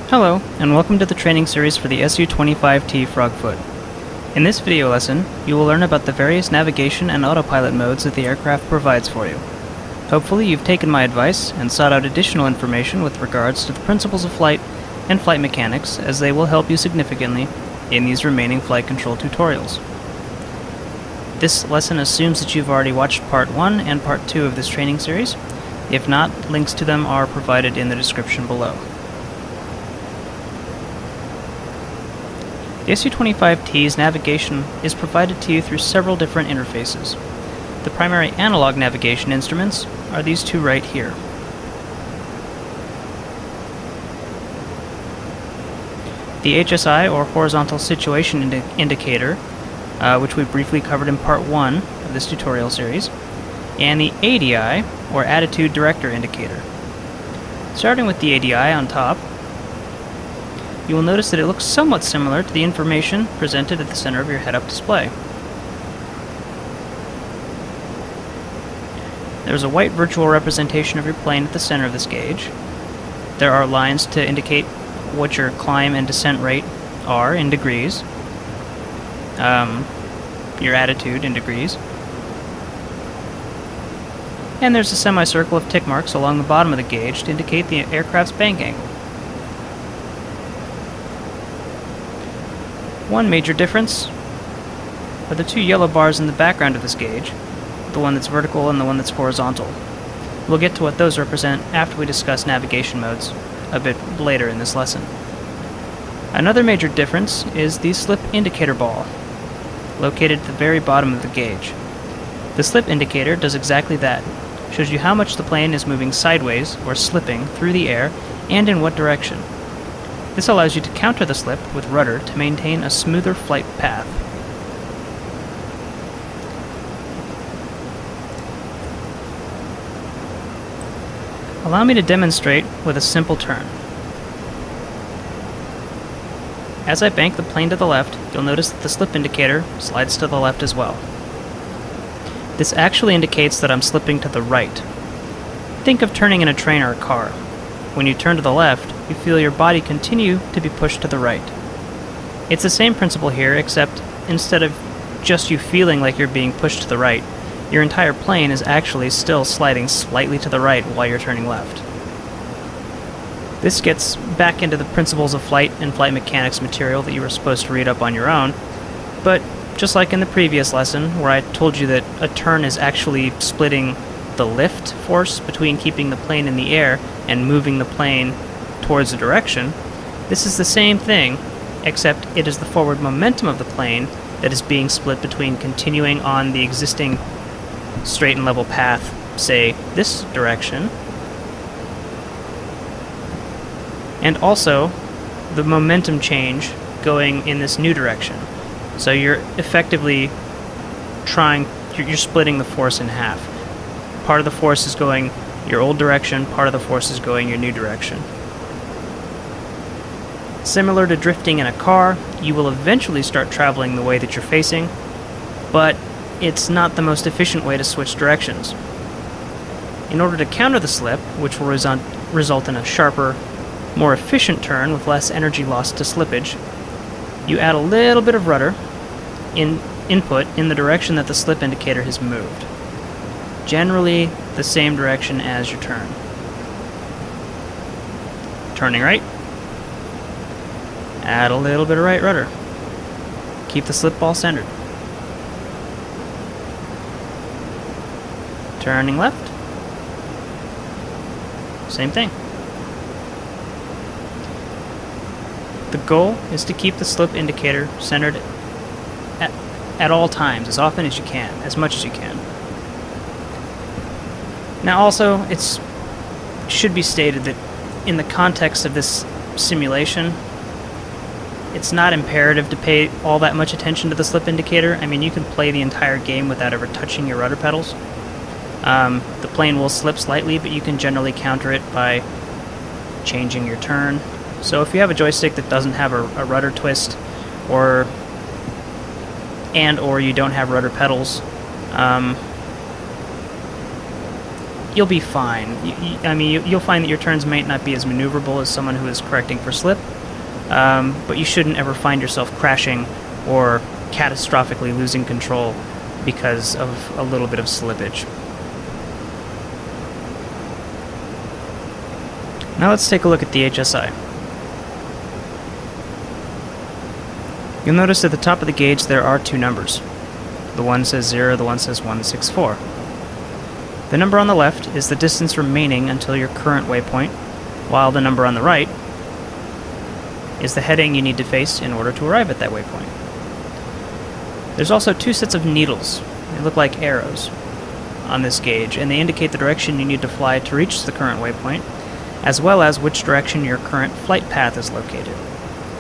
Hello, and welcome to the training series for the SU-25T Frogfoot. In this video lesson, you will learn about the various navigation and autopilot modes that the aircraft provides for you. Hopefully you've taken my advice and sought out additional information with regards to the principles of flight and flight mechanics, as they will help you significantly in these remaining flight control tutorials. This lesson assumes that you've already watched Part 1 and Part 2 of this training series. If not, links to them are provided in the description below. The SU-25T's navigation is provided to you through several different interfaces. The primary analog navigation instruments are these two right here. The HSI, or Horizontal Situation Indicator, which we briefly covered in Part 1 of this tutorial series, and the ADI, or Attitude Director Indicator. Starting with the ADI on top, you will notice that it looks somewhat similar to the information presented at the center of your head-up display. There's a white virtual representation of your plane at the center of this gauge. There are lines to indicate what your climb and descent rate are in degrees, your attitude in degrees, and there's a semicircle of tick marks along the bottom of the gauge to indicate the aircraft's bank angle. One major difference are the two yellow bars in the background of this gauge, the one that's vertical and the one that's horizontal. We'll get to what those represent after we discuss navigation modes a bit later in this lesson. Another major difference is the slip indicator ball, located at the very bottom of the gauge. The slip indicator does exactly that, shows you how much the plane is moving sideways or slipping through the air and in what direction. This allows you to counter the slip with rudder to maintain a smoother flight path. Allow me to demonstrate with a simple turn. As I bank the plane to the left, you'll notice that the slip indicator slides to the left as well. This actually indicates that I'm slipping to the right. Think of turning in a train or a car. When you turn to the left, you feel your body continue to be pushed to the right. It's the same principle here, except instead of just you feeling like you're being pushed to the right, your entire plane is actually still sliding slightly to the right while you're turning left. This gets back into the principles of flight and flight mechanics material that you were supposed to read up on your own, but just like in the previous lesson, where I told you that a turn is actually splitting the lift force between keeping the plane in the air and moving the plane towards a direction, this is the same thing, except it is the forward momentum of the plane that is being split between continuing on the existing straight and level path, say this direction, and also the momentum change going in this new direction. So you're effectively you're splitting the force in half. Part of the force is going your old direction, part of the force is going your new direction. Similar to drifting in a car, you will eventually start traveling the way that you're facing, but it's not the most efficient way to switch directions. In order to counter the slip, which will result in a sharper, more efficient turn with less energy loss to slippage, you add a little bit of rudder input in the direction that the slip indicator has moved. Generally the same direction as your turn. Turning right, add a little bit of right rudder. Keep the slip ball centered. Turning left, same thing. The goal is to keep the slip indicator centered at all times, as often as you can, as much as you can. Now also, it should be stated that in the context of this simulation, it's not imperative to pay all that much attention to the slip indicator. I mean, you can play the entire game without ever touching your rudder pedals. The plane will slip slightly, but you can generally counter it by changing your turn. So if you have a joystick that doesn't have a rudder twist, or you don't have rudder pedals, you'll be fine. I mean, you'll find that your turns might not be as maneuverable as someone who is correcting for slip, but you shouldn't ever find yourself crashing or catastrophically losing control because of a little bit of slippage. Now let's take a look at the HSI. You'll notice at the top of the gauge there are two numbers. The one says 0, the one says 164. The number on the left is the distance remaining until your current waypoint, while the number on the right is the heading you need to face in order to arrive at that waypoint. There's also two sets of needles. They look like arrows on this gauge, and they indicate the direction you need to fly to reach the current waypoint, as well as which direction your current flight path is located.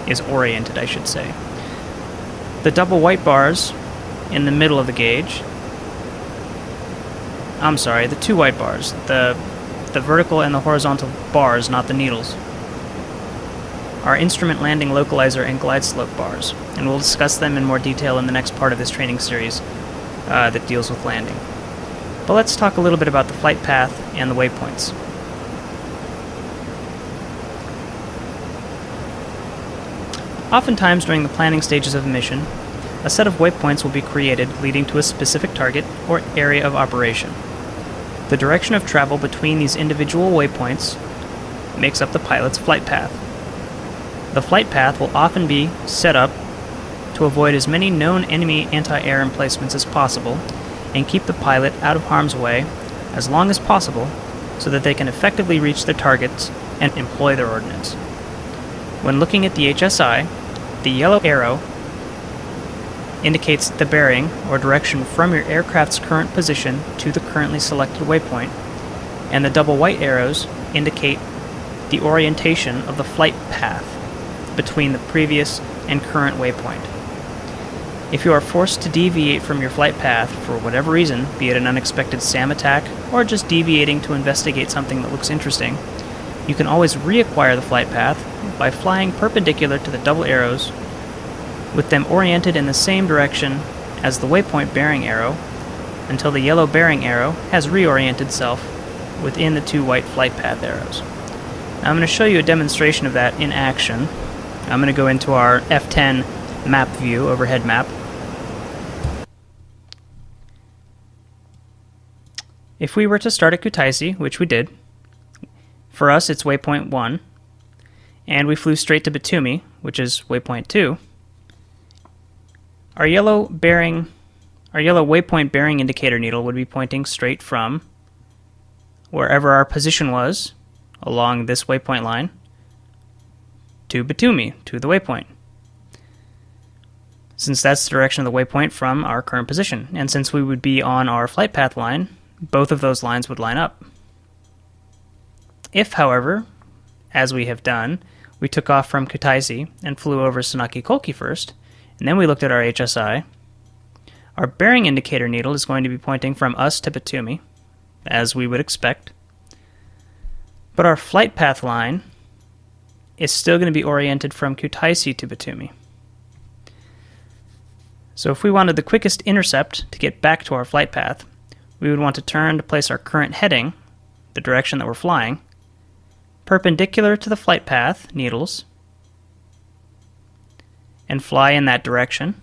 Is oriented, I should say. The double white bars in the middle of the gauge, I'm sorry, the two white bars, the vertical and the horizontal bars, not the needles, are instrument landing localizer and glide slope bars, and we'll discuss them in more detail in the next part of this training series that deals with landing. But let's talk a little bit about the flight path and the waypoints. Oftentimes during the planning stages of a mission, a set of waypoints will be created leading to a specific target or area of operation. The direction of travel between these individual waypoints makes up the pilot's flight path. The flight path will often be set up to avoid as many known enemy anti-air emplacements as possible and keep the pilot out of harm's way as long as possible so that they can effectively reach their targets and employ their ordnance. When looking at the HSI, the yellow arrow indicates the bearing or direction from your aircraft's current position to the currently selected waypoint, and the double white arrows indicate the orientation of the flight path between the previous and current waypoint. If you are forced to deviate from your flight path for whatever reason, be it an unexpected SAM attack or just deviating to investigate something that looks interesting, you can always reacquire the flight path by flying perpendicular to the double arrows with them oriented in the same direction as the waypoint bearing arrow until the yellow bearing arrow has reoriented itself within the two white flight path arrows. Now I'm going to show you a demonstration of that in action. I'm going to go into our F10 map view, overhead map. If we were to start at Kutaisi, which we did, for us it's waypoint 1, and we flew straight to Batumi, which is waypoint 2, our yellow waypoint bearing indicator needle would be pointing straight from wherever our position was along this waypoint line to Batumi, to the waypoint, since that's the direction of the waypoint from our current position. And since we would be on our flight path line, both of those lines would line up. If, however, as we have done, we took off from Kutaisi and flew over Sanaki Kolki first, and then we looked at our HSI, our bearing indicator needle is going to be pointing from us to Batumi, as we would expect, but our flight path line is still going to be oriented from Kutaisi to Batumi. So if we wanted the quickest intercept to get back to our flight path, we would want to turn to place our current heading, the direction that we're flying, perpendicular to the flight path needles, and fly in that direction.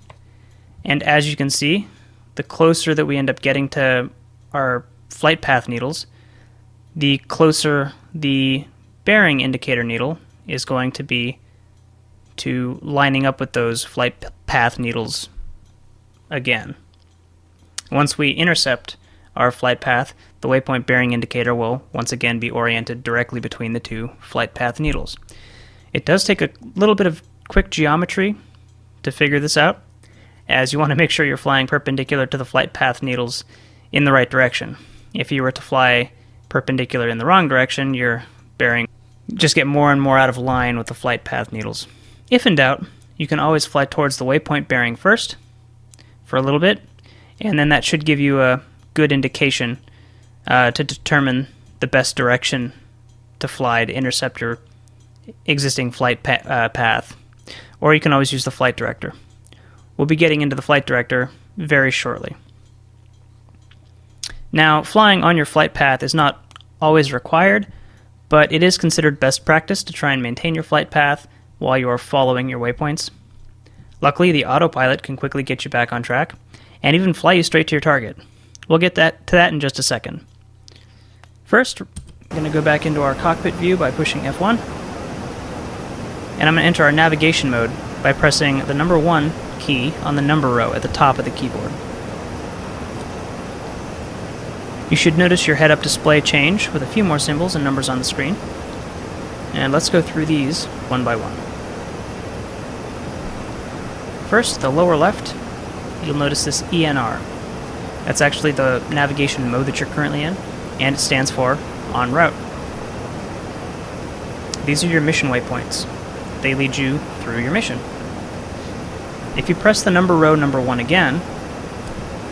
And as you can see, the closer that we end up getting to our flight path needles, the closer the bearing indicator needle is going to be to lining up with those flight path needles again. Once we intercept our flight path, the waypoint bearing indicator will once again be oriented directly between the two flight path needles. It does take a little bit of quick geometry to figure this out, as you want to make sure you're flying perpendicular to the flight path needles in the right direction. If you were to fly perpendicular in the wrong direction, your bearing just get more and more out of line with the flight path needles. If in doubt, you can always fly towards the waypoint bearing first for a little bit, and then that should give you a good indication to determine the best direction to fly to intercept your existing flight path. Or you can always use the flight director. We'll be getting into the flight director very shortly. Now, flying on your flight path is not always required, but it is considered best practice to try and maintain your flight path while you are following your waypoints. Luckily, the autopilot can quickly get you back on track, and even fly you straight to your target. We'll get to that in just a second. First, I'm going to go back into our cockpit view by pushing F1, and I'm going to enter our navigation mode by pressing the number 1 key on the number row at the top of the keyboard. You should notice your head-up display change with a few more symbols and numbers on the screen. And let's go through these one by one. First, the lower left, you'll notice this ENR. That's actually the navigation mode that you're currently in, and it stands for En Route. These are your mission waypoints. They lead you through your mission. If you press the number row number 1 again,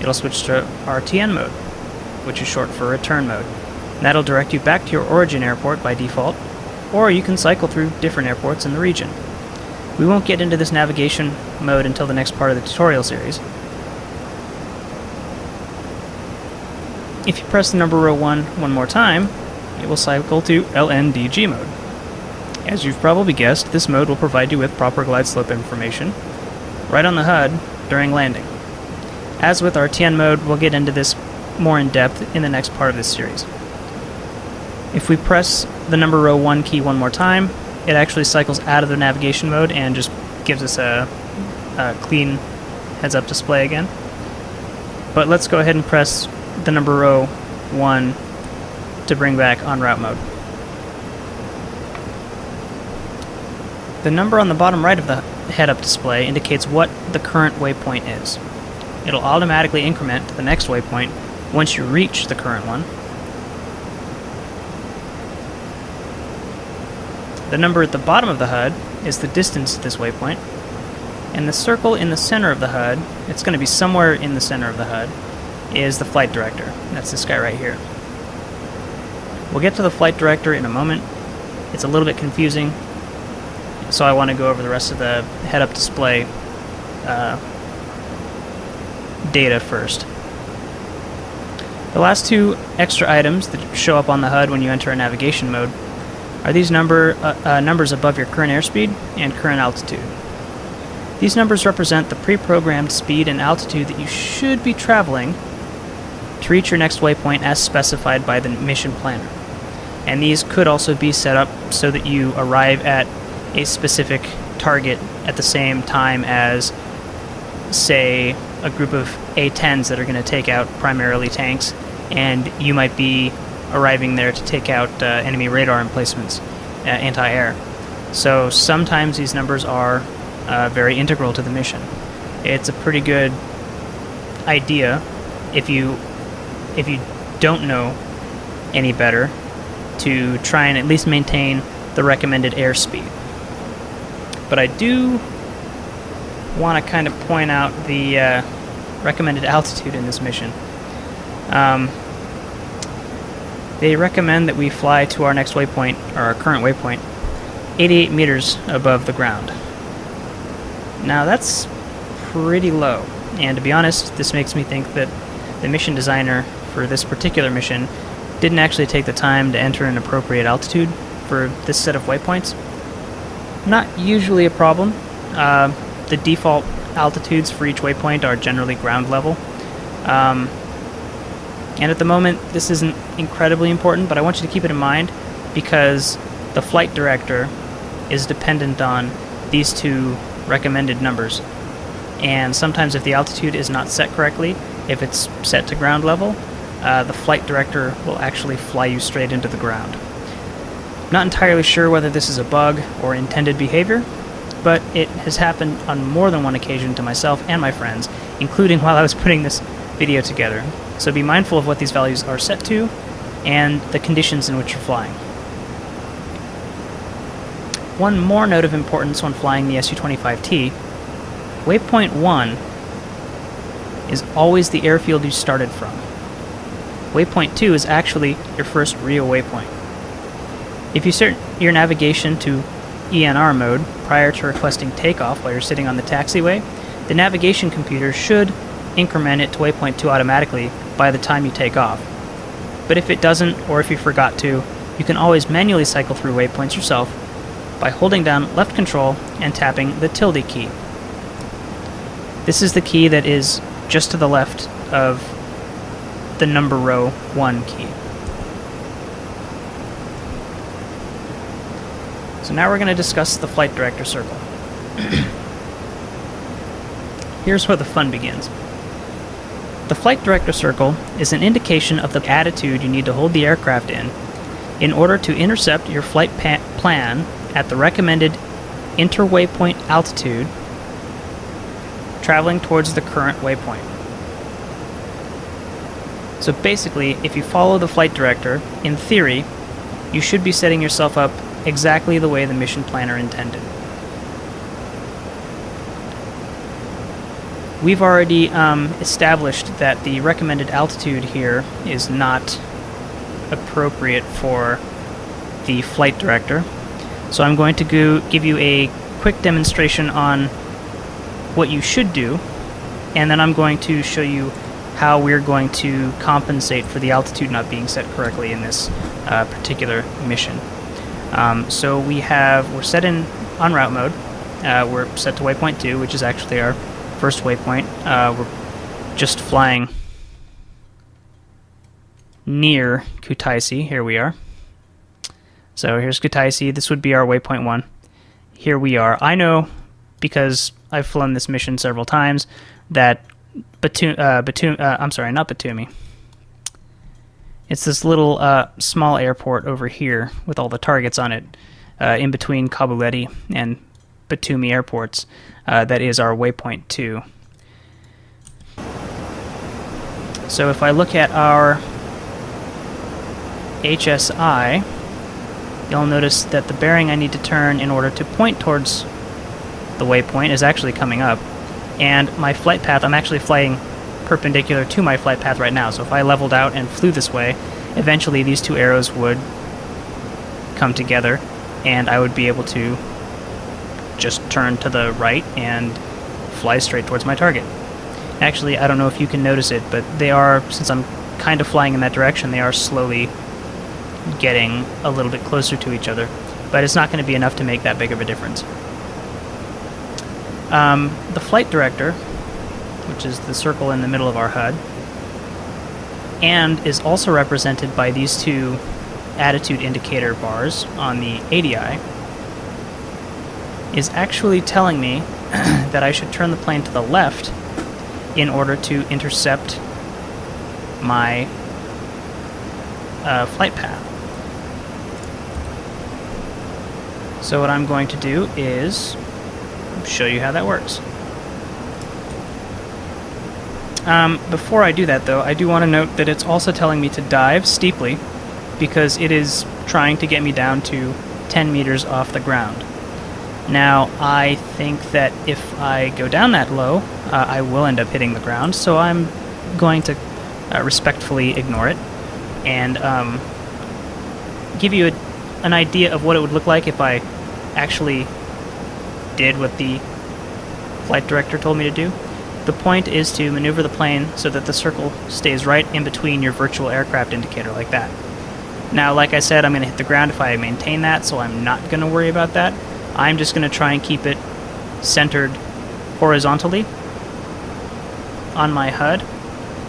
it'll switch to RTN mode, which is short for return mode. And that'll direct you back to your origin airport by default, or you can cycle through different airports in the region. We won't get into this navigation mode until the next part of the tutorial series. If you press the number row 1 one more time, it will cycle to LNDG mode. As you've probably guessed, this mode will provide you with proper glide slope information right on the HUD during landing. As with RTN mode, we'll get into this more in depth in the next part of this series. If we press the number row 1 key one more time, it actually cycles out of the navigation mode and just gives us a clean heads-up display again. But let's go ahead and press the number row 1 to bring back En Route mode. The number on the bottom right of the head-up display indicates what the current waypoint is. It'll automatically increment to the next waypoint once you reach the current one. The number at the bottom of the HUD is the distance to this waypoint, and the circle in the center of the HUD, it's going to be somewhere in the center of the HUD, is the flight director. That's this guy right here. We'll get to the flight director in a moment. It's a little bit confusing, so I want to go over the rest of the head-up display data first. The last two extra items that show up on the HUD when you enter a navigation mode are these numbers above your current airspeed and current altitude. These numbers represent the pre-programmed speed and altitude that you should be traveling to reach your next waypoint as specified by the mission planner. And these could also be set up so that you arrive at a specific target at the same time as, say, a group of A-10s that are going to take out primarily tanks, and you might be arriving there to take out enemy radar emplacements, anti-air. So sometimes these numbers are very integral to the mission. It's a pretty good idea if you don't know any better to try and at least maintain the recommended airspeed. But I do want to kind of point out the recommended altitude in this mission. They recommend that we fly to our next waypoint, or our current waypoint, 88 meters above the ground. Now that's pretty low, and to be honest, this makes me think that the mission designer for this particular mission didn't actually take the time to enter an appropriate altitude for this set of waypoints. Not usually a problem. The default altitudes for each waypoint are generally ground level. And at the moment, this isn't incredibly important, but I want you to keep it in mind because the flight director is dependent on these two recommended numbers. And sometimes if the altitude is not set correctly, if it's set to ground level, the flight director will actually fly you straight into the ground. Not entirely sure whether this is a bug or intended behavior, but it has happened on more than one occasion to myself and my friends, including while I was putting this video together. So be mindful of what these values are set to and the conditions in which you're flying. One more note of importance when flying the Su-25T, waypoint 1 is always the airfield you started from. Waypoint 2 is actually your first real waypoint. If you set your navigation to ENR mode prior to requesting takeoff while you're sitting on the taxiway, the navigation computer should increment it to waypoint 2 automatically by the time you take off. But if it doesn't, or if you forgot to, you can always manually cycle through waypoints yourself by holding down left control and tapping the tilde key. This is the key that is just to the left of the number row 1 key. So now we're going to discuss the flight director circle. Here's where the fun begins. The flight director circle is an indication of the attitude you need to hold the aircraft in order to intercept your flight plan at the recommended inter-waypoint altitude traveling towards the current waypoint. So basically, if you follow the flight director, in theory, you should be setting yourself up exactly the way the mission planner intended. We've already established that the recommended altitude here is not appropriate for the flight director. So I'm going to give you a quick demonstration on what you should do, and then I'm going to show you how we're going to compensate for the altitude not being set correctly in this particular mission. So we're set on route mode. We're set to waypoint 2, which is actually our first waypoint. We're just flying near Kutaisi. Here we are. So here's Kutaisi. This would be our waypoint 1. Here we are. I know, because I've flown this mission several times, that I'm sorry, not Batumi. It's this little small airport over here with all the targets on it, in between Kabuleti and Batumi airports. That is our waypoint 2. So if I look at our HSI, you'll notice that the bearing I need to turn in order to point towards the waypoint is actually coming up. And my flight path, I'm actually flying perpendicular to my flight path right now. So if I leveled out and flew this way, eventually these two arrows would come together and I would be able to just turn to the right and fly straight towards my target. Actually, I don't know if you can notice it, but they are, since I'm kind of flying in that direction, they are slowly getting a little bit closer to each other. But it's not going to be enough to make that big of a difference. The flight director, which is the circle in the middle of our HUD, and is also represented by these two attitude indicator bars on the ADI, is actually telling me that I should turn the plane to the left in order to intercept my flight path. So what I'm going to do is show you how that works. Before I do that, though, I do want to note that it's also telling me to dive steeply because it is trying to get me down to 10 meters off the ground. Now, I think that if I go down that low, I will end up hitting the ground, so I'm going to respectfully ignore it and give you an idea of what it would look like if I actually did what the flight director told me to do. The point is to maneuver the plane so that the circle stays right in between your virtual aircraft indicator, like that. Now, like I said, I'm going to hit the ground if I maintain that, so I'm not going to worry about that. I'm just going to try and keep it centered horizontally on my HUD,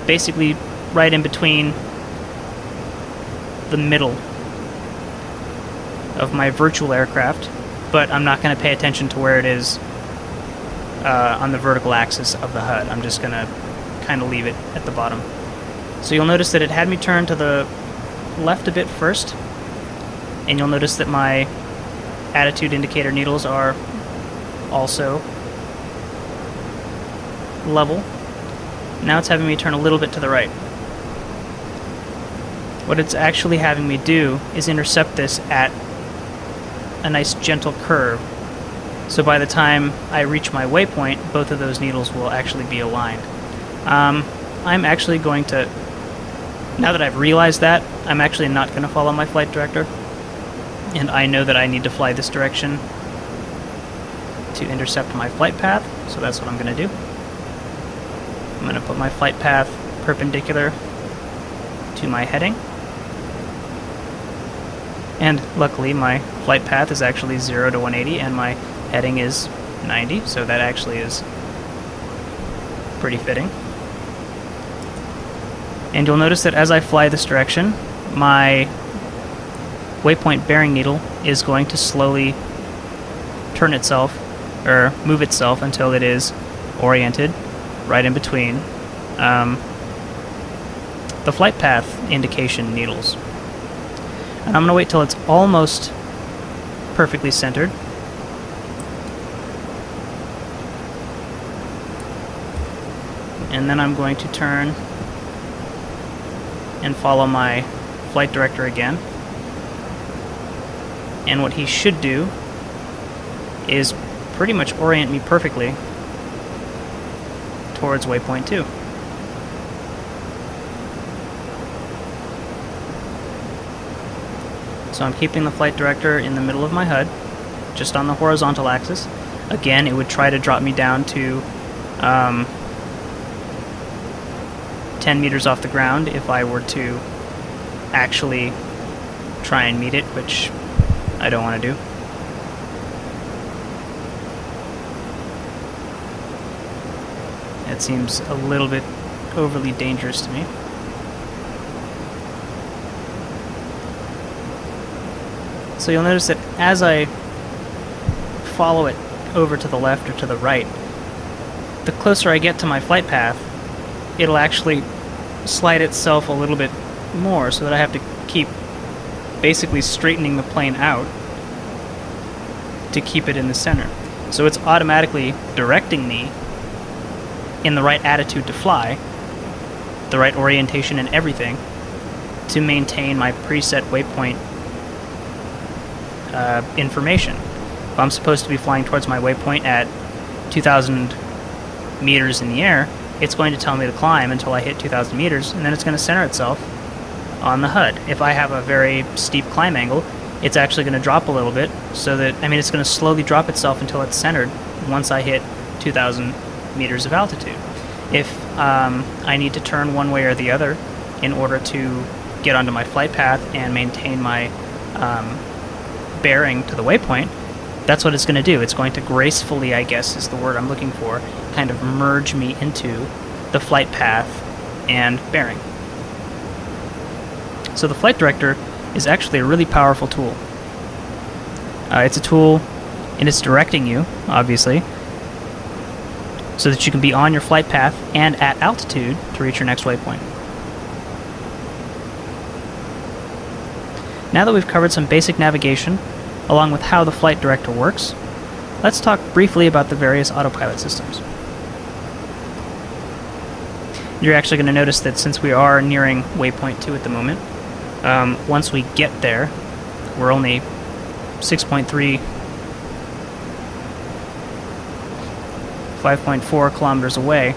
basically right in between the middle of my virtual aircraft, but I'm not going to pay attention to where it is on the vertical axis of the HUD. I'm just going to kind of leave it at the bottom. So you'll notice that it had me turn to the left a bit first, and you'll notice that my attitude indicator needles are also level. Now it's having me turn a little bit to the right. What it's actually having me do is intercept this at a nice gentle curve. So by the time I reach my waypoint, both of those needles will actually be aligned. I'm actually going to, now that I've realized that, I'm actually not going to follow my flight director. And I know that I need to fly this direction to intercept my flight path, so that's what I'm going to do. I'm going to put my flight path perpendicular to my heading. And luckily my flight path is actually 0 to 180 and my heading is 90, so that actually is pretty fitting. And you'll notice that as I fly this direction, my waypoint bearing needle is going to slowly turn itself, or move itself until it is oriented right in between the flight path indication needles. And I'm going to wait till it's almost perfectly centered. And then I'm going to turn and follow my flight director again. And what he should do is pretty much orient me perfectly towards waypoint 2. So I'm keeping the flight director in the middle of my HUD, just on the horizontal axis. Again, it would try to drop me down to 10 meters off the ground if I were to actually try and meet it, which I don't want to do. It seems a little bit overly dangerous to me. So you'll notice that as I follow it over to the left or to the right, the closer I get to my flight path, it'll actually slide itself a little bit more, so that I have to keep basically straightening the plane out to keep it in the center. So it's automatically directing me in the right attitude to fly, the right orientation and everything, to maintain my preset waypoint information. If I'm supposed to be flying towards my waypoint at 2,000 meters in the air, it's going to tell me to climb until I hit 2,000 meters, and then it's going to center itself on the HUD. If I have a very steep climb angle, it's actually going to drop a little bit, so that, I mean, it's going to slowly drop itself until it's centered once I hit 2,000 meters of altitude. If I need to turn one way or the other in order to get onto my flight path and maintain my bearing to the waypoint, that's what it's going to do. It's going to gracefully, I guess is the word I'm looking for, kind of merge me into the flight path and bearing. So the flight director is actually a really powerful tool. It's a tool, and it's directing you, obviously, so that you can be on your flight path and at altitude to reach your next waypoint. Now that we've covered some basic navigation, along with how the flight director works, let's talk briefly about the various autopilot systems. You're actually going to notice that since we are nearing waypoint 2 at the moment, once we get there, we're only 6.3, 5.4 kilometers away.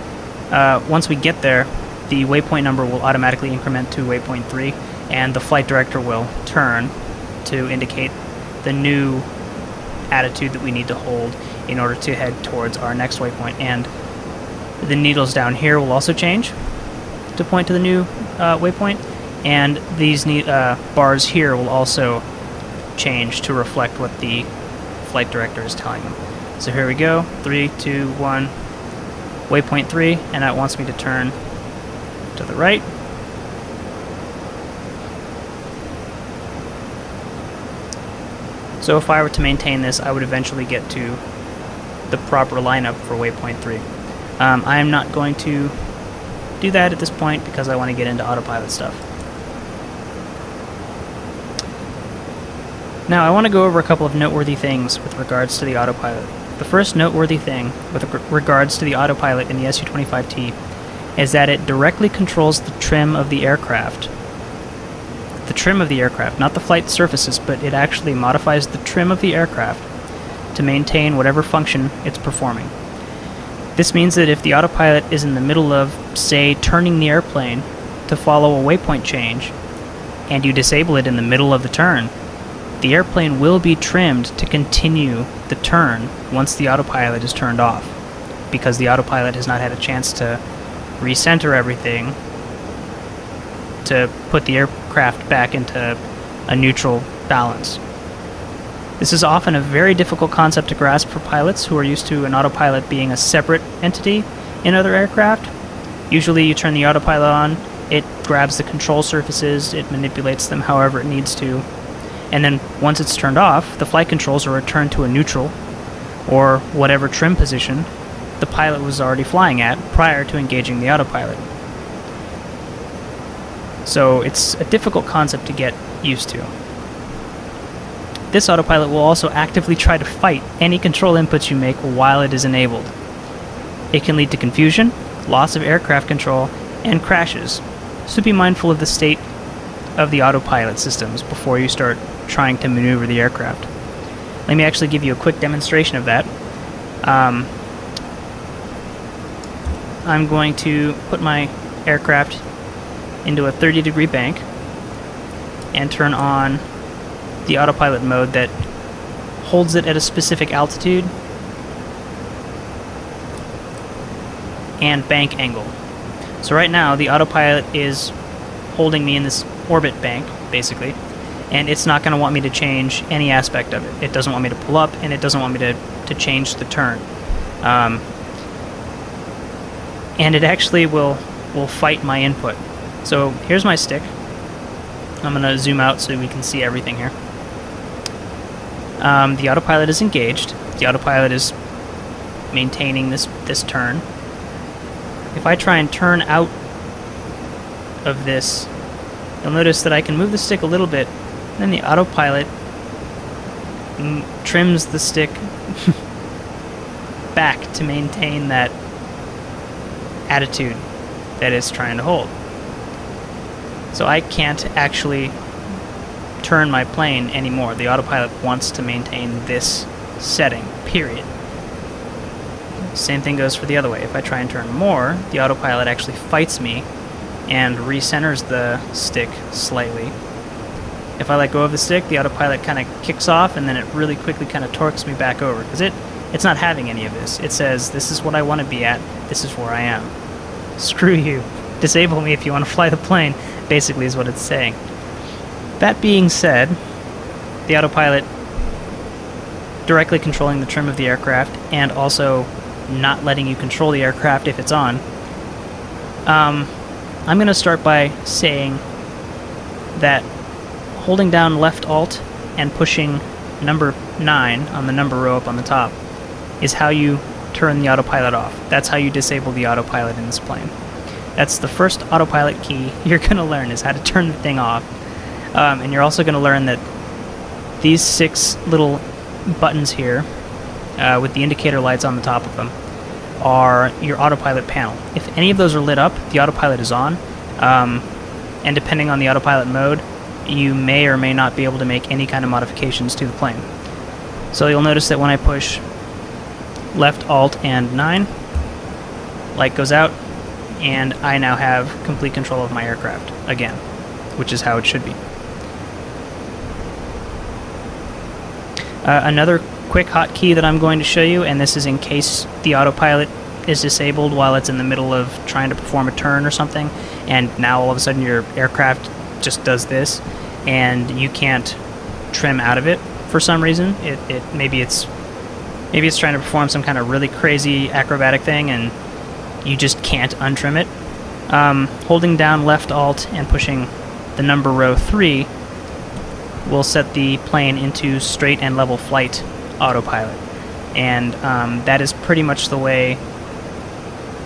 Once we get there, the waypoint number will automatically increment to waypoint 3, and the flight director will turn to indicate the new attitude that we need to hold in order to head towards our next waypoint. And the needles down here will also change to point to the new waypoint, and these bars here will also change to reflect what the flight director is telling them. So here we go, 3, 2, 1, waypoint 3, and that wants me to turn to the right. So if I were to maintain this, I would eventually get to the proper lineup for waypoint 3. I am not going to do that at this point because I want to get into autopilot stuff. Now I want to go over a couple of noteworthy things with regards to the autopilot. The first noteworthy thing with regards to the autopilot in the Su-25T is that it directly controls the trim of the aircraft. The trim of the aircraft, not the flight surfaces, but it actually modifies the trim of the aircraft to maintain whatever function it's performing. This means that if the autopilot is in the middle of, say, turning the airplane to follow a waypoint change, and you disable it in the middle of the turn, the airplane will be trimmed to continue the turn once the autopilot is turned off, because the autopilot has not had a chance to recenter everything to put the aircraft back into a neutral balance. This is often a very difficult concept to grasp for pilots who are used to an autopilot being a separate entity in other aircraft. Usually you turn the autopilot on, it grabs the control surfaces, it manipulates them however it needs to, and then once it's turned off, the flight controls are returned to a neutral, or whatever trim position the pilot was already flying at prior to engaging the autopilot. So it's a difficult concept to get used to. This autopilot will also actively try to fight any control inputs you make while it is enabled. It can lead to confusion, loss of aircraft control, and crashes, so be mindful of the state of the autopilot systems before you start trying to maneuver the aircraft. Let me actually give you a quick demonstration of that. I'm going to put my aircraft into a 30-degree bank and turn on the autopilot mode that holds it at a specific altitude and bank angle. So right now the autopilot is holding me in this orbit bank, basically, and it's not going to want me to change any aspect of it. It doesn't want me to pull up, and it doesn't want me to change the turn. And it actually will fight my input. So here's my stick. I'm going to zoom out so we can see everything here. The autopilot is engaged. The autopilot is maintaining this turn. If I try and turn out of this, you'll notice that I can move the stick a little bit, then the autopilot trims the stick back to maintain that attitude that it's trying to hold. So I can't actually turn my plane anymore. The autopilot wants to maintain this setting, period. Same thing goes for the other way. If I try and turn more, the autopilot actually fights me and recenters the stick slightly. If I let go of the stick, the autopilot kind of kicks off, and then it really quickly kind of torques me back over, because it's not having any of this. It says, this is what I want to be at, this is where I am. Screw you. Disable me if you want to fly the plane, basically is what it's saying. That being said, the autopilot directly controlling the trim of the aircraft and also not letting you control the aircraft if it's on. I'm going to start by saying that holding down left alt and pushing number 9 on the number row up on the top is how you turn the autopilot off. That's how you disable the autopilot in this plane. That's the first autopilot key you're going to learn, is how to turn the thing off. And you're also going to learn that these 6 little buttons here, with the indicator lights on the top of them, are your autopilot panel. If any of those are lit up, the autopilot is on, and depending on the autopilot mode, you may or may not be able to make any kind of modifications to the plane. So you'll notice that when I push left alt and 9, light goes out, and I now have complete control of my aircraft again, which is how it should be. Another quick hotkey that I'm going to show you, and this is in case the autopilot is disabled while it's in the middle of trying to perform a turn or something, and now all of a sudden your aircraft just does this, and you can't trim out of it for some reason. Maybe it's trying to perform some kind of really crazy acrobatic thing, and you just can't untrim it. Holding down left alt and pushing the number row 3 will set the plane into straight and level flight autopilot, and that is pretty much the way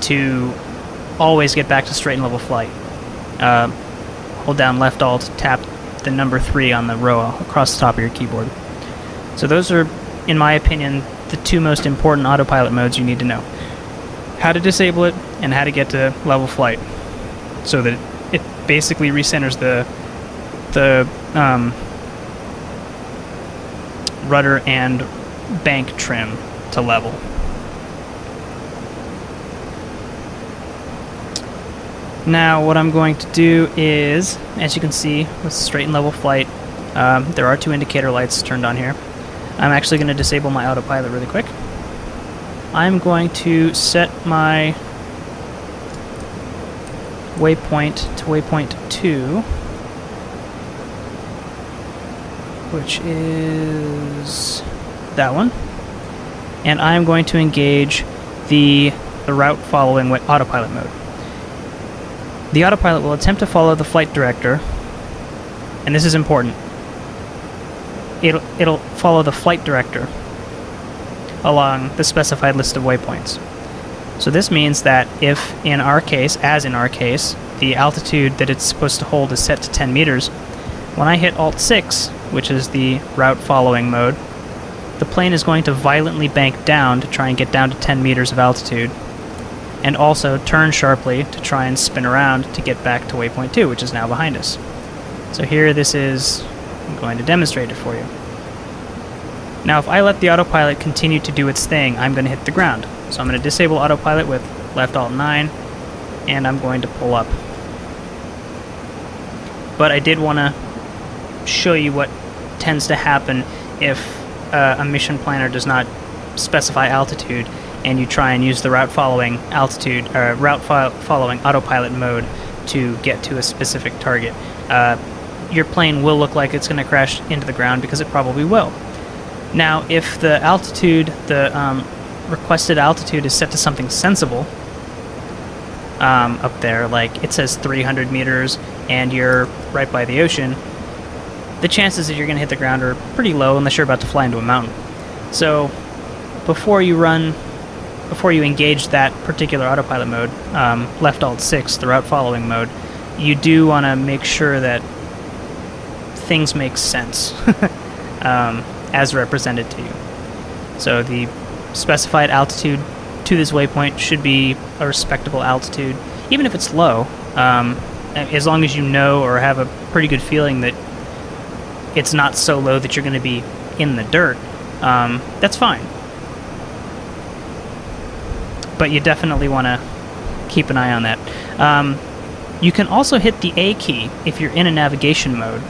to always get back to straight and level flight. Hold down left alt, tap the number 3 on the row across the top of your keyboard. So those are, in my opinion, the 2 most important autopilot modes you need to know. How to disable it, and how to get to level flight, so that it basically recenters the rudder and bank trim to level. Now what I'm going to do is, as you can see with straight and level flight, there are 2 indicator lights turned on here. I'm actually going to disable my autopilot really quick. I'm going to set my waypoint to waypoint 2, which is that one, and I'm going to engage the route following autopilot mode. The autopilot will attempt to follow the flight director, and this is important. It'll follow the flight director along the specified list of waypoints. So this means that if, in our case, the altitude that it's supposed to hold is set to 10 meters, when I hit Alt-6, which is the route following mode, the plane is going to violently bank down to try and get down to 10 meters of altitude, and also turn sharply to try and spin around to get back to waypoint 2, which is now behind us. So here this is, I'm going to demonstrate it for you. Now if I let the autopilot continue to do its thing, I'm going to hit the ground. So I'm going to disable autopilot with left Alt 9, and I'm going to pull up. But I did want to show you what tends to happen if a mission planner does not specify altitude and you try and use the route following following autopilot mode to get to a specific target. Your plane will look like it's going to crash into the ground, because it probably will. Now, if the altitude, the requested altitude, is set to something sensible, up there, like it says 300 meters and you're right by the ocean, the chances that you're going to hit the ground are pretty low unless you're about to fly into a mountain. So before you engage that particular autopilot mode, left Alt 6, the route following mode, you do want to make sure that things make sense as represented to you. So the specified altitude to this waypoint should be a respectable altitude, even if it's low, as long as you know or have a pretty good feeling that it's not so low that you're going to be in the dirt, that's fine. But you definitely want to keep an eye on that. You can also hit the A key if you're in a navigation mode,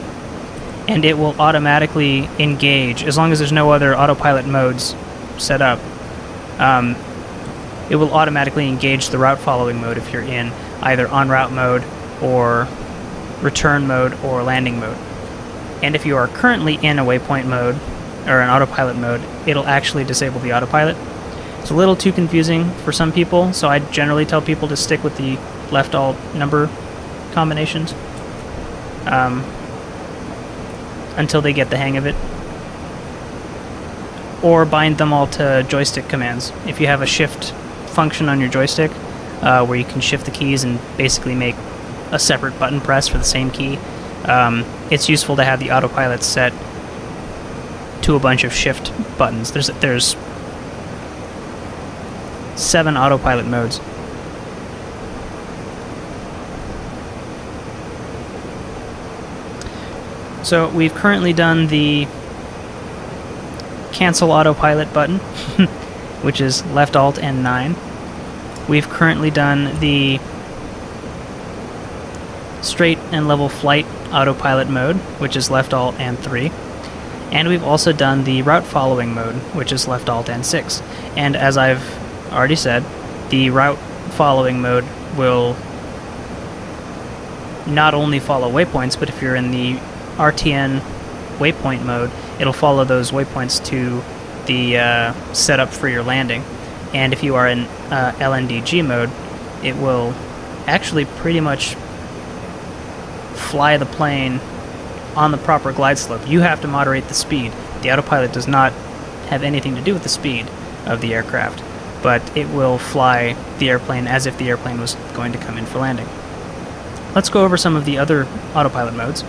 and it will automatically engage, as long as there's no other autopilot modes set up. It will automatically engage the route following mode if you're in either en route mode or return mode or landing mode. And if you are currently in a waypoint mode or an autopilot mode, it'll actually disable the autopilot. It's a little too confusing for some people, so I generally tell people to stick with the left alt number combinations until they get the hang of it, or bind them all to joystick commands. If you have a shift function on your joystick where you can shift the keys and basically make a separate button press for the same key, it's useful to have the autopilot set to a bunch of shift buttons. There's 7 autopilot modes. So we've currently done the cancel autopilot button, which is left alt and 9. We've currently done the straight and level flight autopilot mode, which is left alt and 3. And we've also done the route following mode, which is left alt and 6. And as I've already said, the route following mode will not only follow waypoints, but if you're in the RTN waypoint mode, it'll follow those waypoints to the setup for your landing. And if you are in LNDG mode, it will actually pretty much fly the plane on the proper glide slope. You have to moderate the speed. The autopilot does not have anything to do with the speed of the aircraft, but it will fly the airplane as if the airplane was going to come in for landing. Let's go over some of the other autopilot modes.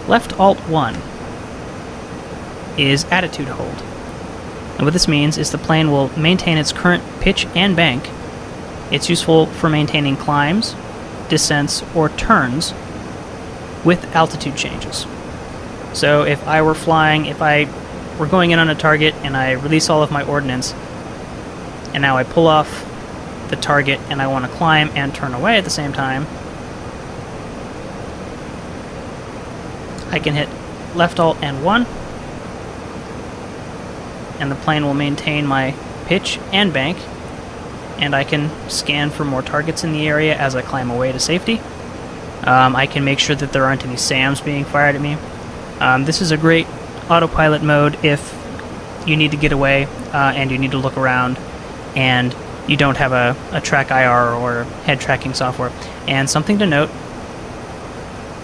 Left Alt 1 is attitude hold. And what this means is the plane will maintain its current pitch and bank. It's useful for maintaining climbs, descents, or turns with altitude changes. So if I were going in on a target and I release all of my ordnance, and now I pull off the target and I want to climb and turn away at the same time, I can hit left alt and 1, and the plane will maintain my pitch and bank, and I can scan for more targets in the area as I climb away to safety. I can make sure that there aren't any SAMs being fired at me. This is a great autopilot mode if you need to get away and you need to look around and you don't have a track IR or head tracking software. And something to note,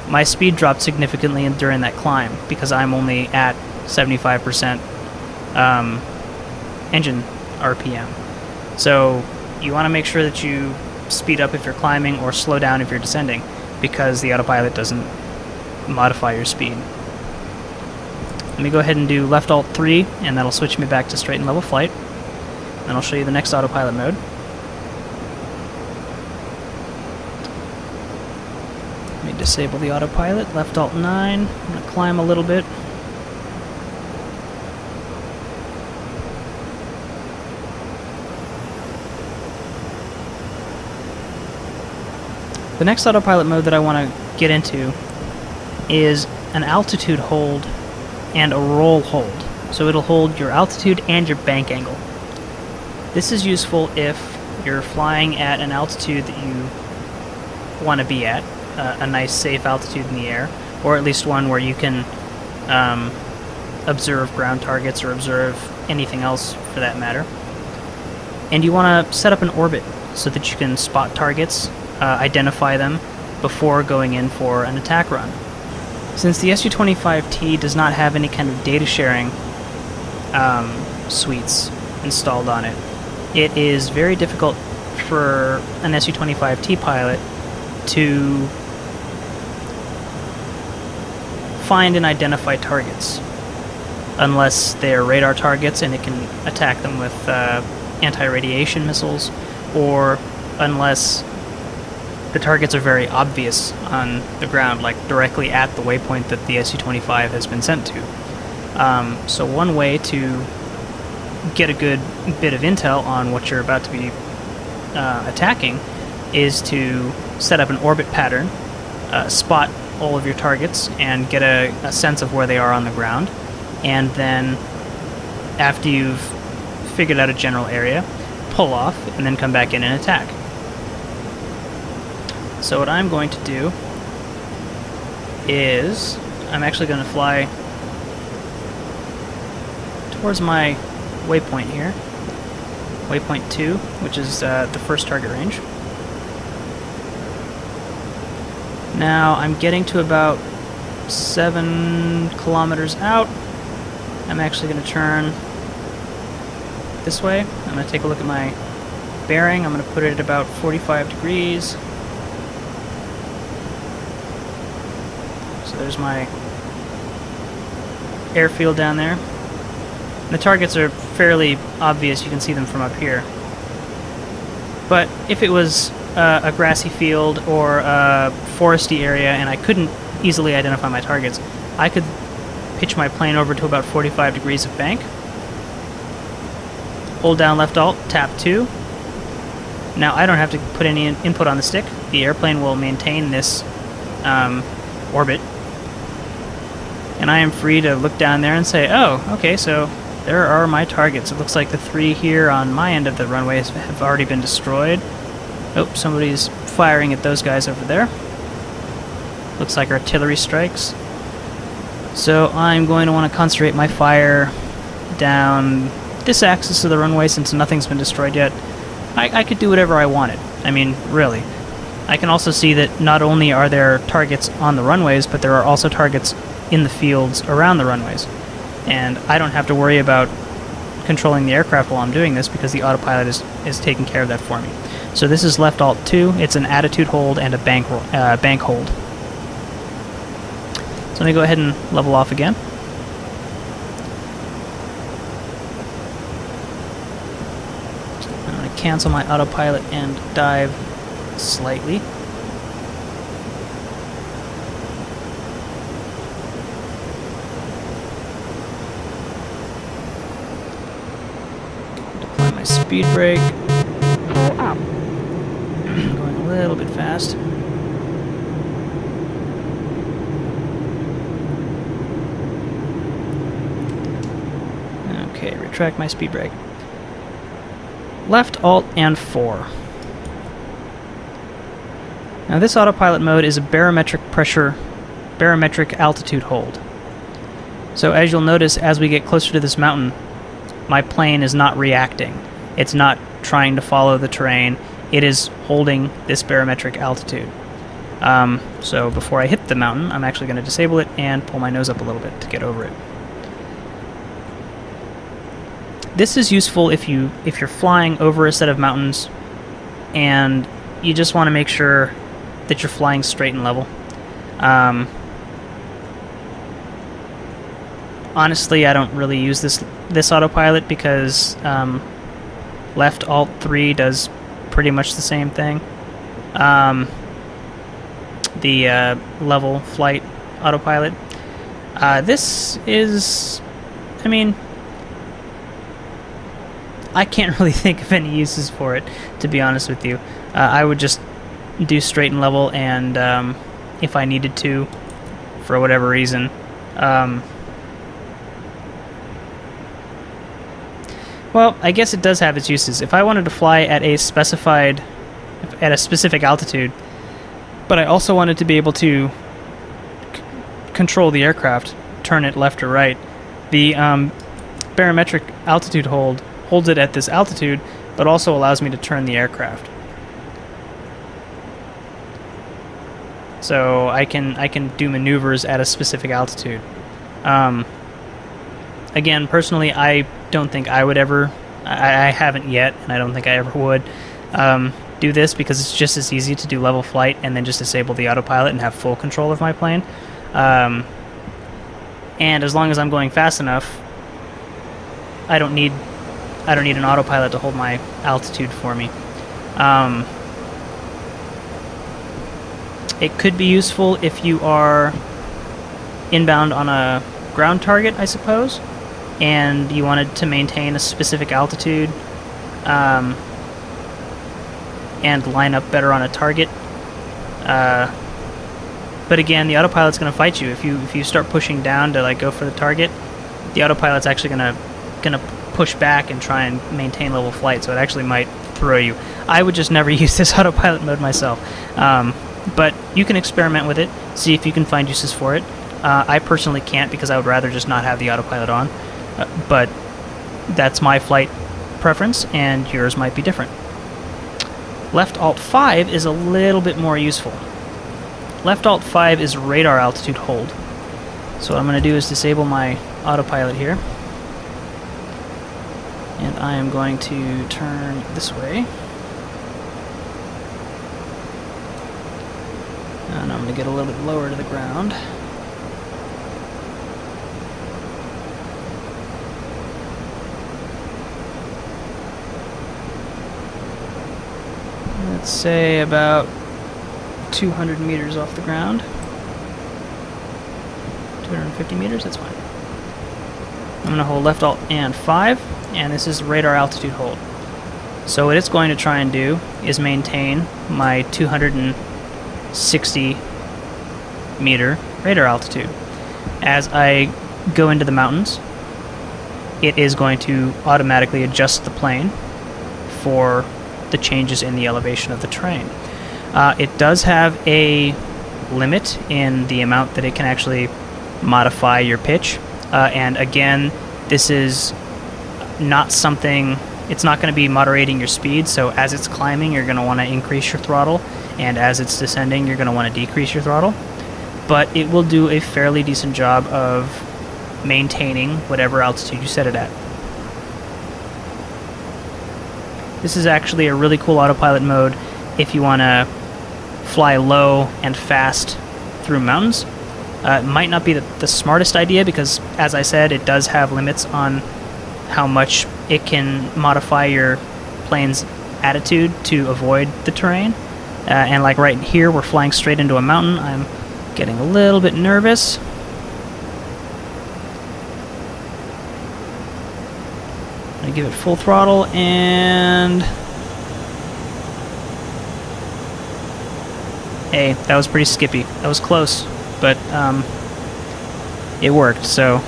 my speed dropped significantly during that climb because I'm only at 75% engine RPM. So you want to make sure that you speed up if you're climbing or slow down if you're descending, because the autopilot doesn't modify your speed. Let me go ahead and do left alt 3, and that'll switch me back to straight and level flight. Then I'll show you the next autopilot mode. Let me disable the autopilot. Left alt 9. I'm going to climb a little bit. The next autopilot mode that I want to get into is an altitude hold and a roll hold. So it'll hold your altitude and your bank angle. This is useful if you're flying at an altitude that you want to be at, a nice safe altitude in the air, or at least one where you can observe ground targets or observe anything else for that matter. And you want to set up an orbit so that you can spot targets, identify them before going in for an attack run. Since the Su-25T does not have any kind of data sharing suites installed on it, it is very difficult for an Su-25T pilot to find and identify targets unless they're radar targets and it can attack them with anti-radiation missiles, or unless the targets are very obvious on the ground, like directly at the waypoint that the Su-25 has been sent to. So one way to get a good bit of intel on what you're about to be attacking is to set up an orbit pattern, spot all of your targets, and get a sense of where they are on the ground. And then, after you've figured out a general area, pull off and then come back in and attack. So what I'm going to do is I'm actually going to fly towards my waypoint here, waypoint 2, which is the first target range. Now I'm getting to about 7 kilometers out. I'm actually going to turn this way. I'm going to take a look at my bearing. I'm going to put it at about 45 degrees. So there's my airfield down there. The targets are fairly obvious, you can see them from up here. But if it was a grassy field or a foresty area and I couldn't easily identify my targets, I could pitch my plane over to about 45 degrees of bank. Hold down left alt, tap 2. Now I don't have to put any input on the stick. The airplane will maintain this orbit. And I am free to look down there and say, oh, okay, so there are my targets. It looks like the 3 here on my end of the runway have already been destroyed. Oh, somebody's firing at those guys over there. Looks like artillery strikes. So I'm going to want to concentrate my fire down this axis of the runway since nothing's been destroyed yet. I could do whatever I wanted. I mean, really. I can also see that not only are there targets on the runways, but there are also targets in the fields around the runways. And I don't have to worry about controlling the aircraft while I'm doing this because the autopilot is taking care of that for me. So this is left alt 2. It's an attitude hold and a bank hold. So let me go ahead and level off again. I'm going to cancel my autopilot and dive slightly. Deploy my speed brake. Pull up. Going a little bit fast. Okay, retract my speed brake. Left Alt and 4. Now this autopilot mode is a barometric altitude hold. So as you'll notice, as we get closer to this mountain, my plane is not reacting. It's not trying to follow the terrain. It is holding this barometric altitude. So before I hit the mountain, I'm actually going to disable it and pull my nose up a little bit to get over it. This is useful if you're flying over a set of mountains and you just want to make sure that you're flying straight and level. Honestly, I don't really use this autopilot because left Alt 3 does pretty much the same thing. The level flight autopilot. This is, I mean, I can't really think of any uses for it, to be honest with you. I would just do straight and level, and if I needed to, for whatever reason. Well, I guess it does have its uses. If I wanted to fly at a specific altitude, but I also wanted to be able to control the aircraft, turn it left or right, the barometric altitude holds it at this altitude, but also allows me to turn the aircraft. So I can do maneuvers at a specific altitude. Again, personally, I don't think I would ever, I haven't yet, and I don't think I ever would, do this because it's just as easy to do level flight and then just disable the autopilot and have full control of my plane. And as long as I'm going fast enough, I don't need an autopilot to hold my altitude for me. It could be useful if you are inbound on a ground target, I suppose, and you wanted to maintain a specific altitude and line up better on a target. But again, the autopilot's going to fight you. If you start pushing down to like go for the target, the autopilot's actually gonna push back and try and maintain level flight, so it actually might throw you. I would just never use this autopilot mode myself. But you can experiment with it, see if you can find uses for it. I personally can't because I would rather just not have the autopilot on, but that's my flight preference and yours might be different. Left Alt 5 is a little bit more useful. Left Alt 5 is radar altitude hold. So what I'm going to do is disable my autopilot here. And I am going to turn this way. And I'm going to get a little bit lower to the ground. Let's say about 200 meters off the ground. 250 meters, that's fine. I'm going to hold left Alt and 5, and this is radar altitude hold. So what it's going to try and do is maintain my 260 meter radar altitude. As I go into the mountains, it is going to automatically adjust the plane for the changes in the elevation of the terrain. It does have a limit in the amount that it can actually modify your pitch, and again, this is not something, it's not going to be moderating your speed, so as it's climbing you're going to want to increase your throttle, and as it's descending you're going to want to decrease your throttle, but it will do a fairly decent job of maintaining whatever altitude you set it at. This is actually a really cool autopilot mode if you want to fly low and fast through mountains. It might not be the smartest idea because, as I said, it does have limits on how much it can modify your plane's attitude to avoid the terrain. And like right here, we're flying straight into a mountain. I'm getting a little bit nervous. I'm going to give it full throttle and... Hey, that was pretty skippy. That was close, but it worked, so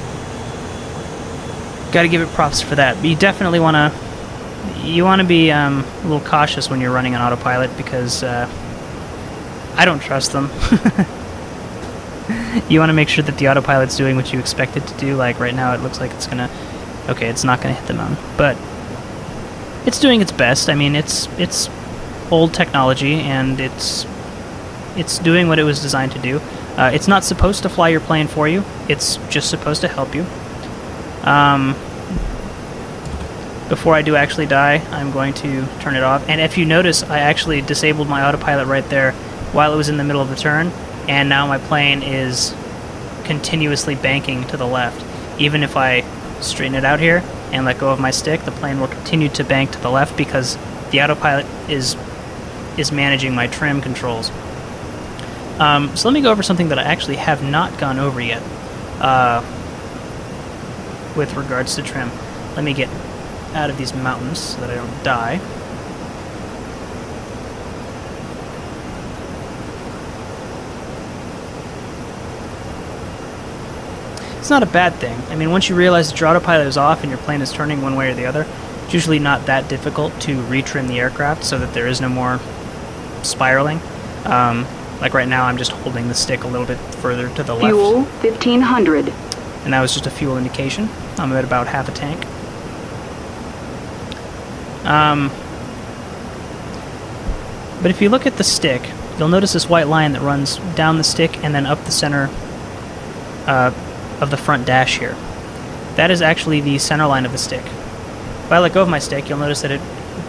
gotta give it props for that. But you definitely want to you want to be a little cautious when you're running on autopilot because I don't trust them. You want to make sure that the autopilot's doing what you expect it to do. Like right now it looks like it's gonna... Okay, it's not gonna hit the mountain, but it's doing its best. I mean, it's old technology, and it's doing what it was designed to do. It's not supposed to fly your plane for you. It's just supposed to help you. Before I do actually die, I'm going to turn it off. And if you notice, I actually disabled my autopilot right there while it was in the middle of the turn, and now my plane is continuously banking to the left. Even if I straighten it out here and let go of my stick, the plane will continue to bank to the left because the autopilot is managing my trim controls. So let me go over something that I actually have not gone over yet with regards to trim. Let me get out of these mountains so that I don't die. It's not a bad thing. I mean, once you realize that your autopilot is off and your plane is turning one way or the other, it's usually not that difficult to retrim the aircraft so that there is no more spiraling. Like right now, I'm just holding the stick a little bit further to the left. Fuel 1500. And that was just a fuel indication. I'm at about half a tank. But if you look at the stick, you'll notice this white line that runs down the stick and then up the center of the front dash here. That is actually the center line of the stick. If I let go of my stick, you'll notice that it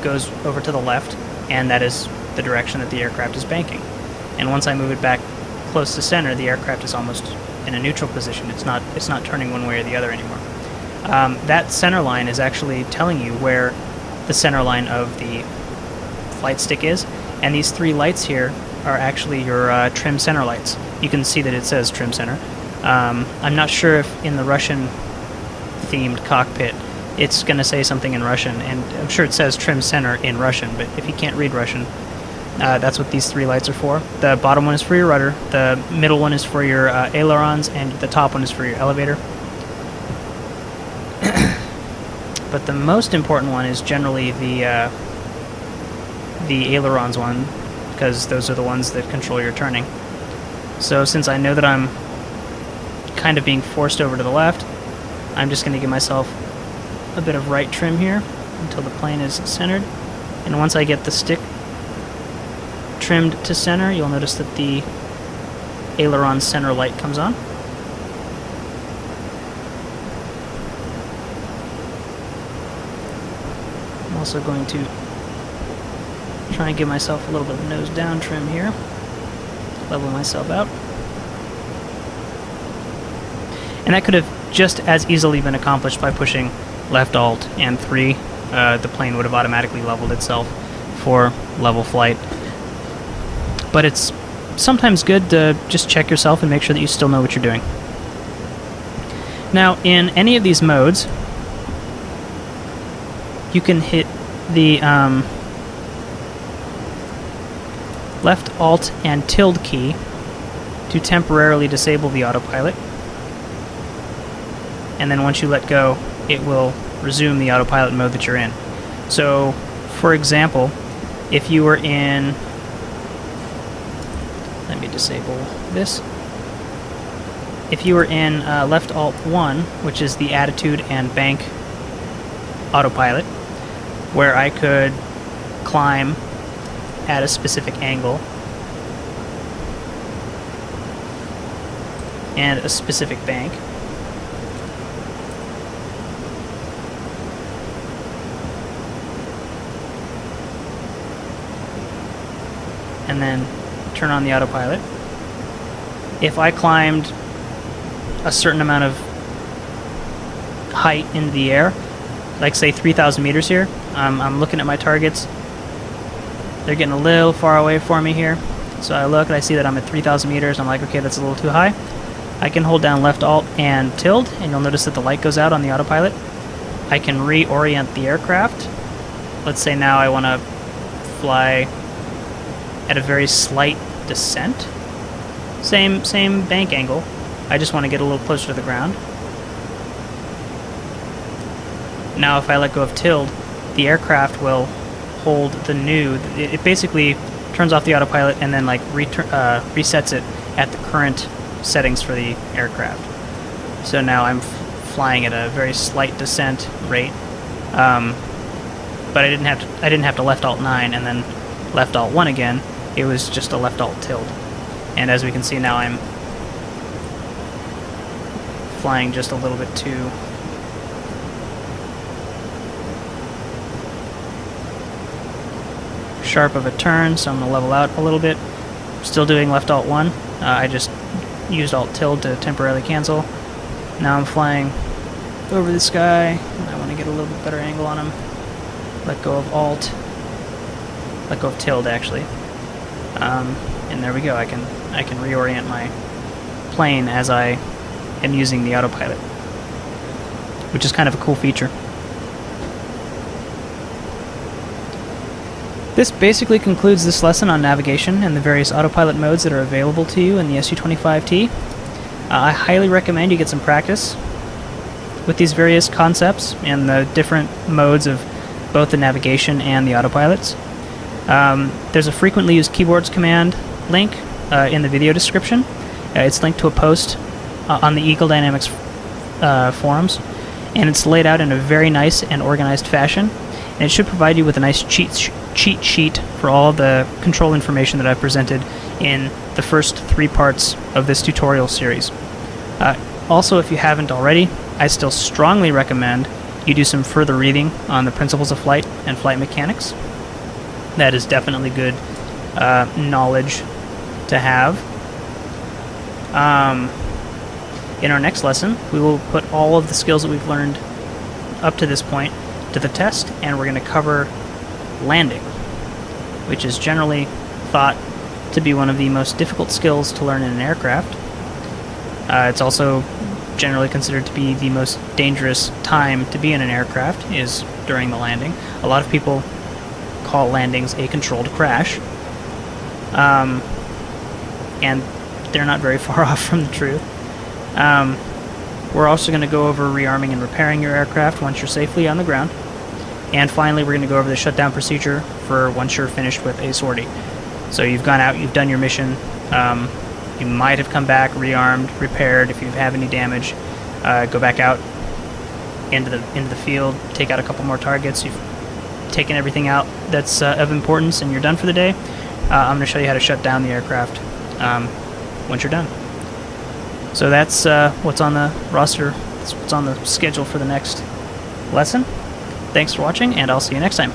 goes over to the left, and that is the direction that the aircraft is banking. And once I move it back close to center, the aircraft is almost in a neutral position. It's not turning one way or the other anymore. That center line is actually telling you where the center line of the flight stick is, and these three lights here are actually your trim center lights. You can see that it says trim center. I'm not sure if in the Russian themed cockpit it's going to say something in Russian, and I'm sure it says trim center in Russian, but if you can't read Russian, that's what these three lights are for. The bottom one is for your rudder, the middle one is for your ailerons, and the top one is for your elevator. But the most important one is generally the ailerons one, because those are the ones that control your turning. So since I know that I'm kind of being forced over to the left, I'm just going to give myself a bit of right trim here until the plane is centered. And once I get the stick trimmed to center, you'll notice that the aileron center light comes on. I'm also going to try and give myself a little bit of nose down trim here, level myself out. And that could have just as easily been accomplished by pushing left Alt and 3. The plane would have automatically leveled itself for level flight. But it's sometimes good to just check yourself and make sure that you still know what you're doing. Now, in any of these modes, you can hit the left Alt and tilde key to temporarily disable the autopilot. And then once you let go, it will resume the autopilot mode that you're in. So, for example, if you were in... Let me disable this. If you were in left Alt 1, which is the attitude and bank autopilot, where I could climb at a specific angle and a specific bank, and then turn on the autopilot. If I climbed a certain amount of height into the air, like say 3,000 meters here, I'm looking at my targets. They're getting a little far away for me here. So I look and I see that I'm at 3,000 meters. I'm like, okay, that's a little too high. I can hold down left Alt and tilde, and you'll notice that the light goes out on the autopilot. I can reorient the aircraft. Let's say now I want to fly at a very slight descent. Same bank angle. I just want to get a little closer to the ground. Now if I let go of tilde, the aircraft will hold the new. It basically turns off the autopilot and then like resets it at the current settings for the aircraft. So now I'm flying at a very slight descent rate, but I didn't have to left alt 9 and then left alt 1 again. It was just a left alt tilt, and as we can see now, I'm flying just a little bit too sharp of a turn, so I'm going to level out a little bit. Still doing left alt 1. I just used alt tilde to temporarily cancel. Now I'm flying over the sky, and I want to get a little bit better angle on him. Let go of alt. Let go of tilde, actually. And there we go. I can reorient my plane as I am using the autopilot, which is kind of a cool feature. This basically concludes this lesson on navigation and the various autopilot modes that are available to you in the Su-25T. I highly recommend you get some practice with these various concepts and the different modes of both the navigation and the autopilots. There's a frequently used keyboards command link in the video description. It's linked to a post on the Eagle Dynamics forums, and it's laid out in a very nice and organized fashion. And it should provide you with a nice cheat sheet for all the control information that I've presented in the first 3 parts of this tutorial series. Also, if you haven't already, I still strongly recommend you do some further reading on the principles of flight and flight mechanics. That is definitely good knowledge to have. In our next lesson, we will put all of the skills that we've learned up to this point to the test, and we're going to cover landing, which is generally thought to be one of the most difficult skills to learn in an aircraft. It's also generally considered to be the most dangerous time to be in an aircraft is during the landing. A lot of people call landings a controlled crash, and they're not very far off from the truth. We're also going to go over rearming and repairing your aircraft once you're safely on the ground. And finally, we're going to go over the shutdown procedure for once you're finished with a sortie. So you've gone out, you've done your mission, you might have come back, rearmed, repaired. If you have any damage, go back out into the field, take out a couple more targets. You've taken everything out that's of importance, and you're done for the day. I'm going to show you how to shut down the aircraft once you're done. So that's what's on the roster, that's what's on the schedule for the next lesson. Thanks for watching, and I'll see you next time.